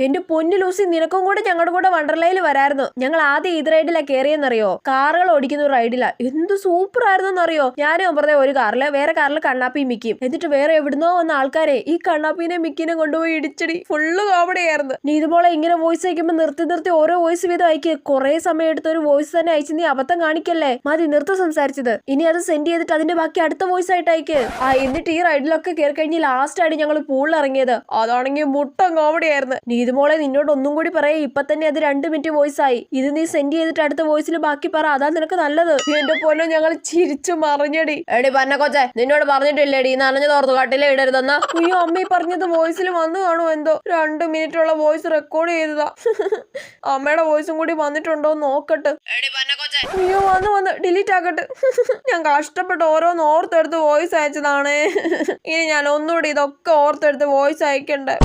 എന്റെ പൊന്നു ലൂസി, നിനക്കും കൂടെ ഞങ്ങളുടെ കൂടെ വണ്ടർലയിൽ വരായിരുന്നു. ഞങ്ങൾ ആദ്യം ഇത് റൈഡിലാ കയറിയെന്നറിയോ? കാറുകൾ ഓടിക്കുന്ന റൈഡിലാ. എന്ത് സൂപ്പർ ആയിരുന്നെന്നറിയോ? ഞാനും പറഞ്ഞ ഒരു കാറില്, വേറെ കാറിൽ കണ്ണാപ്പി മിക്കും. എന്നിട്ട് വേറെ എവിടുന്നോ വന്ന ആൾക്കാരെ ഈ കണ്ണാപ്പിനെ മിക്കിനെ കൊണ്ടുപോയി ഇടിച്ചടി. ഫുള്ള് കോമഡി ആയിരുന്നു. നീ ഇതുപോലെ ഇങ്ങനെ വോയിസ് അയക്കുമ്പോ നിർത്തി നിർത്തി ഓരോ വോയിസ് വീതം അയക്ക്. കുറെ സമയം എടുത്ത് ഒരു വോയിസ് തന്നെ അയച്ച് നീ അബദ്ധം കാണിക്കല്ലേ. മതി, നിർത്ത സംസാരിച്ചത്. ഇനി അത് സെൻഡ് ചെയ്തിട്ട് അതിന്റെ ബാക്കി അടുത്ത വോയിസ് ആയിട്ട് അയക്ക്. എന്നിട്ട് ഈ റൈഡിലൊക്കെ കയറി കഴിഞ്ഞ് ലാസ്റ്റ് ആയിട്ട് ഞങ്ങൾ പൂളിൽ ഇറങ്ങിയത്. അതാണെങ്കിൽ മുട്ടം കോമഡി ആയിരുന്നു. നീ ഇതുപോലെ നിന്നോട് ഒന്നും കൂടി പറയാ, ഇപ്പൊ തന്നെ അത് 2 മിനിറ്റ് വോയിസ് ആയി. ഇത് നീ സെൻഡ് ചെയ്തിട്ട് അടുത്ത വോയിസിൽ ബാക്കി പറ. അതാ നിനക്ക് നല്ലത്. എന്റെ പോലെ ഞങ്ങൾ ചിരിച്ചു മറിഞ്ഞടി. എടി പന്ന കൊച്ചെ, നിന്നോട് പറഞ്ഞിട്ടില്ലേടി നനഞ്ഞു തോർത്തു കട്ടിലേ ഇടരുതെന്ന്? അയ്യോ അമ്മ പറഞ്ഞത് വോയിസിൽ വന്നു കാണുമോ എന്തോ. 2 മിനിറ്റുള്ള വോയിസ് റെക്കോർഡ് ചെയ്തതാ. അമ്മയുടെ വോയിസും കൂടി വന്നിട്ടുണ്ടോ നോക്കട്ടെ. അയ്യോ വന്ന് ഡിലീറ്റ് ആക്കട്ടെ. ഞാൻ കഷ്ടപ്പെട്ട് ഓരോന്ന് ഓർത്തെടുത്ത് വോയിസ് അയച്ചതാണ്. ഇനി ഞാൻ ഒന്നുകൂടി ഇതൊക്കെ ഓർത്തെടുത്ത് വോയിസ് അയക്കണ്ടേ.